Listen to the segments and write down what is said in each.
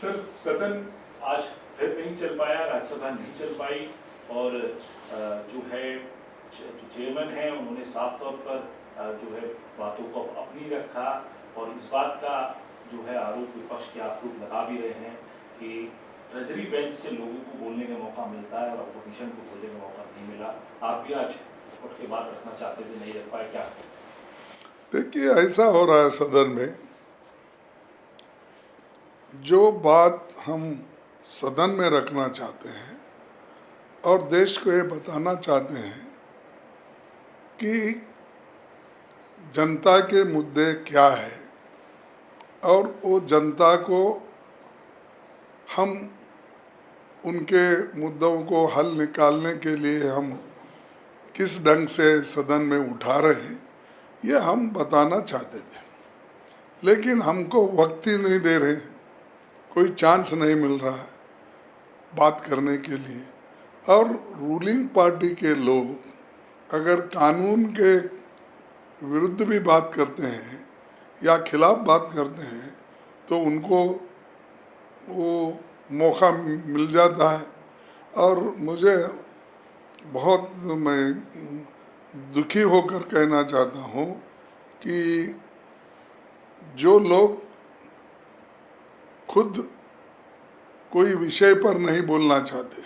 Sir, सदन आज फिर नहीं चल पाया, राज्यसभा नहीं चल पाई और जो है चेयरमैन हैं उन्होंने साफ तौर पर जो है बातों को अपनी रखा और इस बात का जो है आरोप विपक्ष के आरोप लगा भी रहे हैं कि ट्रेजरी बेंच से लोगों को बोलने का मौका मिलता है और अपोजिशन को बोलने का मौका नहीं मिला। आप भी आज उठ के बात रखना चाहते थे, नहीं रख पाए, क्या? देखिए, ऐसा हो रहा है सदन में, जो बात हम सदन में रखना चाहते हैं और देश को ये बताना चाहते हैं कि जनता के मुद्दे क्या है और वो जनता को हम उनके मुद्दों को हल निकालने के लिए हम किस ढंग से सदन में उठा रहे हैं, ये हम बताना चाहते थे। लेकिन हमको वक्त ही नहीं दे रहे, कोई चांस नहीं मिल रहा है बात करने के लिए। और रूलिंग पार्टी के लोग अगर कानून के विरुद्ध भी बात करते हैं या खिलाफ बात करते हैं तो उनको वो मौका मिल जाता है। और मुझे बहुत, मैं दुखी होकर कहना चाहता हूँ कि जो लोग खुद कोई विषय पर नहीं बोलना चाहते,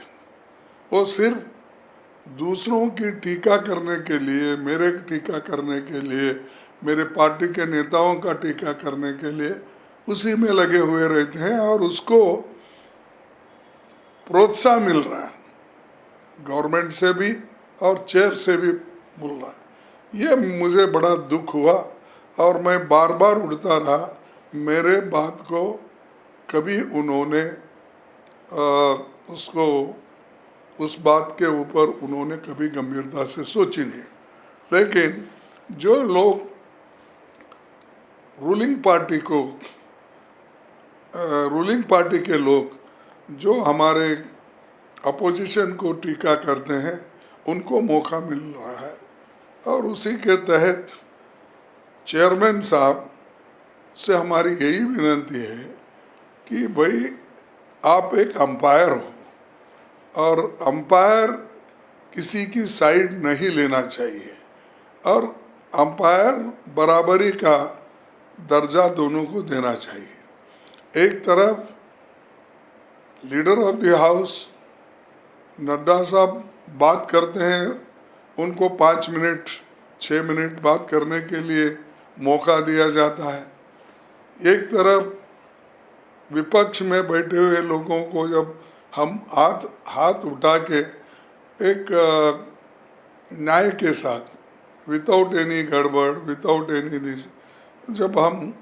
वो सिर्फ दूसरों की टीका करने के लिए, मेरे टीका करने के लिए, मेरे पार्टी के नेताओं का टीका करने के लिए उसी में लगे हुए रहते हैं और उसको प्रोत्साहन मिल रहा है, गवर्नमेंट से भी और चेयर से भी मिल रहा है। ये मुझे बड़ा दुख हुआ और मैं बार बार उठता रहा। मेरे बात को कभी उन्होंने उसको, उस बात के ऊपर उन्होंने कभी गंभीरता से सोची नहीं। लेकिन जो लोग रूलिंग पार्टी के लोग जो हमारे अपोजिशन को टीका करते हैं, उनको मौका मिल रहा है। और उसी के तहत चेयरमैन साहब से हमारी यही विनती है कि भाई, आप एक अंपायर हो और अंपायर किसी की साइड नहीं लेना चाहिए और अंपायर बराबरी का दर्जा दोनों को देना चाहिए। एक तरफ leader of the house Nadda साहब बात करते हैं, उनको 5 मिनट 6 मिनट बात करने के लिए मौका दिया जाता है। एक तरफ विपक्ष में बैठे हुए लोगों को जब हम हाथ उठा के एक न्याय के साथ, विदाउट एनी गड़बड़, विदाउट एनी दिस, जब हम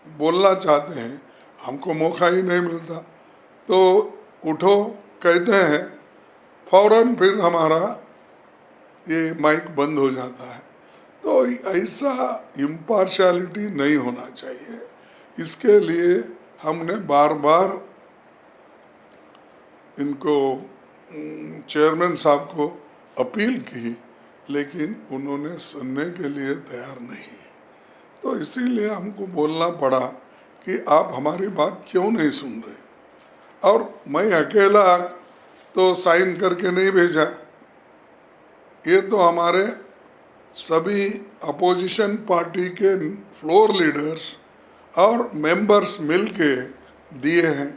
बोलना चाहते हैं, हमको मौका ही नहीं मिलता। तो उठो कहते हैं, फौरन फिर हमारा ये माइक बंद हो जाता है। तो ऐसा इम्पार्शियलिटी नहीं होना चाहिए। इसके लिए हमने बार बार इनको, चेयरमैन साहब को अपील की, लेकिन उन्होंने सुनने के लिए तैयार नहीं। तो इसीलिए हमको बोलना पड़ा कि आप हमारी बात क्यों नहीं सुन रहे। और मैं अकेला तो साइन करके नहीं भेजा, ये तो हमारे सभी अपोजिशन पार्टी के फ्लोर लीडर्स और मेंबर्स मिलके दिए हैं।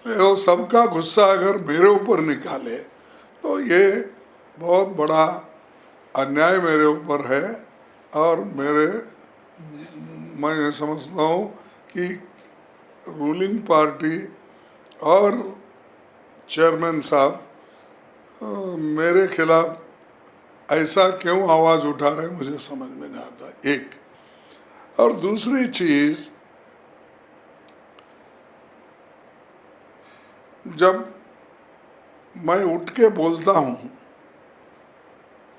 तो सबका गुस्सा अगर मेरे ऊपर निकाले तो ये बहुत बड़ा अन्याय मेरे ऊपर है। और मैं समझता हूँ कि रूलिंग पार्टी और चेयरमैन साहब मेरे खिलाफ ऐसा क्यों आवाज़ उठा रहे हैं, मुझे समझ में नहीं आता। एक और दूसरी चीज़, जब मैं उठ के बोलता हूँ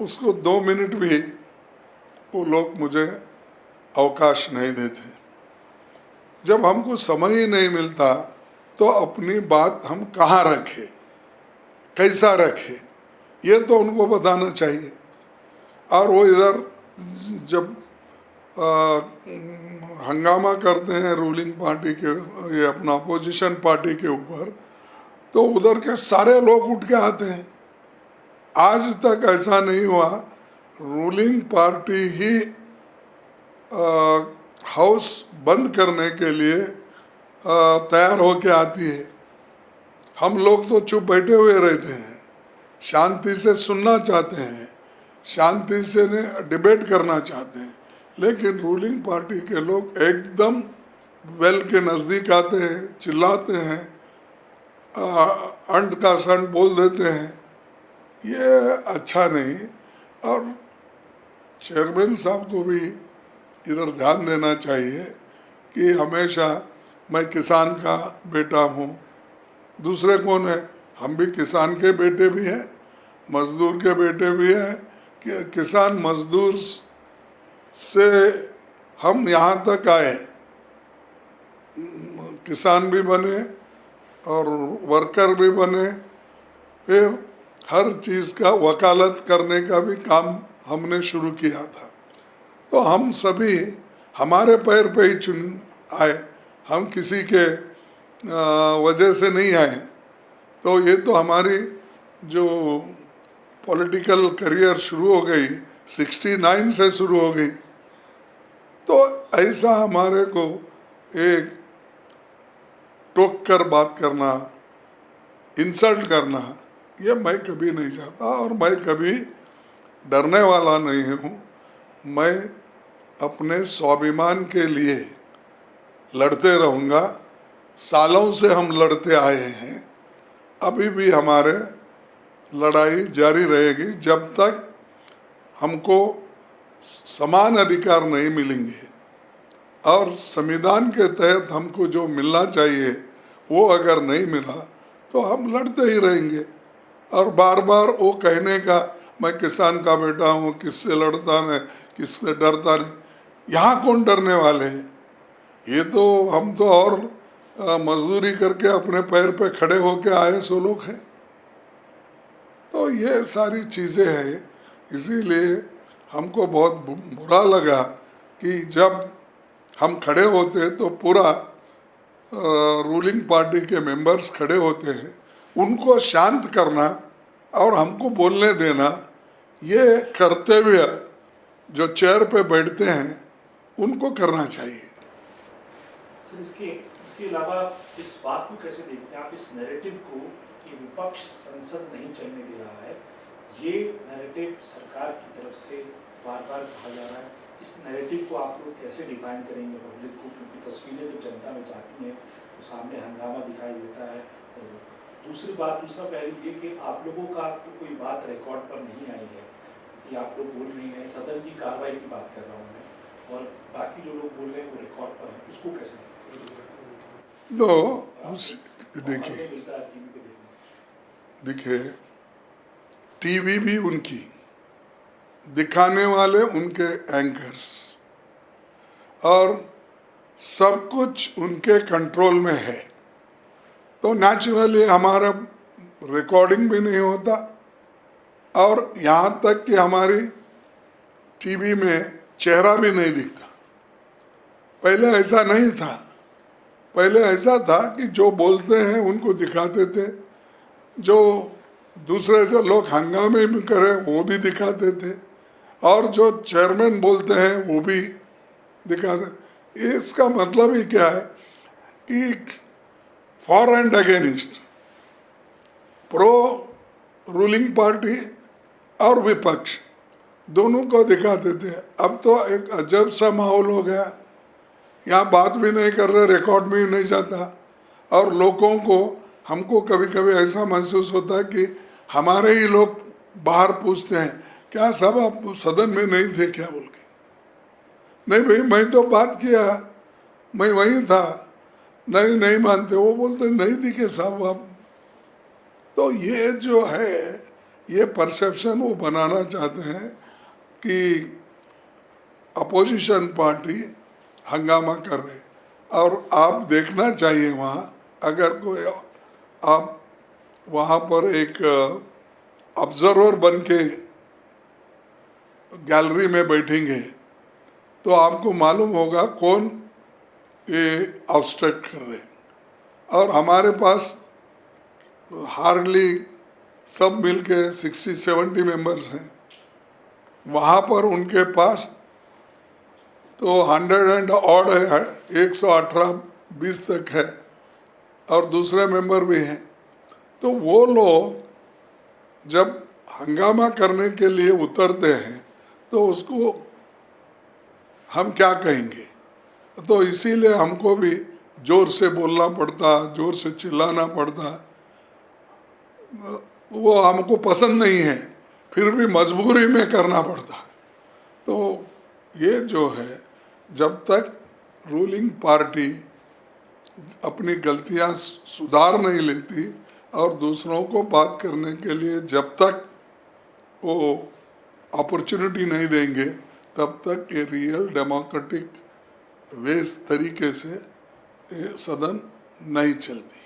उसको 2 मिनट भी वो लोग मुझे अवकाश नहीं देते। जब हमको समय ही नहीं मिलता तो अपनी बात हम कहाँ रखें, कैसा रखें, ये तो उनको बताना चाहिए। और वो इधर जब हंगामा करते हैं रूलिंग पार्टी के, ये अपना अपोजिशन पार्टी के ऊपर, तो उधर के सारे लोग उठ के आते हैं। आज तक ऐसा नहीं हुआ, रूलिंग पार्टी ही हाउस बंद करने के लिए तैयार होके आती है। हम लोग तो चुप बैठे हुए रहते हैं, शांति से सुनना चाहते हैं, शांति से डिबेट करना चाहते हैं, लेकिन रूलिंग पार्टी के लोग एकदम वेल के नज़दीक आते हैं, चिल्लाते हैं, अंड का संड बोल देते हैं। ये अच्छा नहीं। और चेयरमैन साहब को भी इधर ध्यान देना चाहिए कि हमेशा मैं किसान का बेटा हूँ। दूसरे कौन है? हम भी किसान के बेटे भी हैं, मजदूर के बेटे भी हैं। कि किसान मजदूर से हम यहाँ तक आए, किसान भी बने और वर्कर भी बने, फिर हर चीज़ का वकालत करने का भी काम हमने शुरू किया था। तो हम सभी हमारे पैर पे ही चुन आए, हम किसी के वजह से नहीं आए। तो ये तो हमारी जो पॉलिटिकल करियर शुरू हो गई 69 से शुरू हो गई। तो ऐसा हमारे को एक टोक कर बात करना, इंसल्ट करना, ये मैं कभी नहीं चाहता और मैं कभी डरने वाला नहीं हूँ। मैं अपने स्वाभिमान के लिए लड़ते रहूँगा। सालों से हम लड़ते आए हैं, अभी भी हमारे लड़ाई जारी रहेगी जब तक हमको समान अधिकार नहीं मिलेंगे। और संविधान के तहत हमको जो मिलना चाहिए वो अगर नहीं मिला तो हम लड़ते ही रहेंगे। और बार बार वो कहने का मैं किसान का बेटा हूँ, किससे लड़ता नहीं, किससे डरता नहीं, यहाँ कौन डरने वाले हैं? ये तो हम तो और मजदूरी करके अपने पैर पे खड़े होके आए सो लोग हैं। तो ये सारी चीज़ें हैं, इसीलिए हमको बहुत बुरा लगा कि जब हम खड़े होते तो पूरा रूलिंग पार्टी के मेंबर्स खड़े होते हैं, उनको शांत करना और हमको बोलने देना, ये कर्तव्य जो चेयर पे बैठते हैं उनको करना चाहिए। सर, इसके अलावा इस बात को कैसे देखते हैं आप, इस नैरेटिव को कि विपक्ष संसद नहीं चलने दे रहा है, ये नैरेटिव सरकार की तरफ से बार बार कहा जा रहा है, इस नैरेटिव को आप लोग कैसे डिफाइन करेंगे पब्लिक को? क्योंकि तस्वीरें जो जनता में जाती हैं तो सामने हंगामा दिखाई देता है। दूसरा पहलू ये कि आप लोगों का तो कोई बात रिकॉर्ड पर नहीं आई है कि आप लोग बोल नहीं रहे, सदन की कार्रवाई की बात कर रहा हूँ मैं, और बाकी जो लोग बोल रहे हैं वो रिकॉर्ड पर है, उसको कैसे देखिए, टीवी भी उनकी, दिखाने वाले उनके एंकर्स, और सब कुछ उनके कंट्रोल में है। तो नेचुरली हमारा रिकॉर्डिंग भी नहीं होता, और यहाँ तक कि हमारी टीवी में चेहरा भी नहीं दिखता। पहले ऐसा नहीं था, पहले ऐसा था कि जो बोलते हैं उनको दिखाते थे, जो दूसरे से लोग हंगामे में करें वो भी दिखाते थे, और जो चेयरमैन बोलते हैं वो भी दिखाते। इसका मतलब ही क्या है कि for and against, pro ruling party और विपक्ष दोनों को दिखाते थे। अब तो एक अजब सा माहौल हो गया, यहाँ बात भी नहीं कर रहे, रिकॉर्ड भी नहीं जाता, और लोगों को, हमको कभी कभी ऐसा महसूस होता है कि हमारे ही लोग बाहर पूछते हैं, क्या साहब आप सदन में नहीं थे क्या बोल के? नहीं भाई, मैं तो बात किया, मैं वहीं था। नहीं मानते, वो बोलते नहीं दिखे साहब आप। तो ये जो है, ये परसेप्शन वो बनाना चाहते हैं कि अपोजिशन पार्टी हंगामा कर रहे, और आप देखना चाहिए वहाँ, अगर कोई आप वहाँ पर एक ऑब्जर्वर बन के गैलरी में बैठेंगे तो आपको मालूम होगा कौन ये ऑब्स्ट्रक्ट कर रहे हैं। और हमारे पास हार्डली सब मिलके 60-70 मेंबर्स हैं, वहाँ पर उनके पास तो 100 एंड ऑड है, 118-20 तक है, और दूसरे मेंबर भी हैं। तो वो लोग जब हंगामा करने के लिए उतरते हैं तो उसको हम क्या कहेंगे। तो इसीलिए हमको भी जोर से बोलना पड़ता, जोर से चिल्लाना पड़ता। वो हमको पसंद नहीं है, फिर भी मजबूरी में करना पड़ता। तो ये जो है, जब तक रूलिंग पार्टी अपनी गलतियां सुधार नहीं लेती और दूसरों को बात करने के लिए जब तक वो अपॉर्चुनिटी नहीं देंगे, तब तक ये रियल डेमोक्रेटिक वेस तरीके से ये सदन नहीं चलती।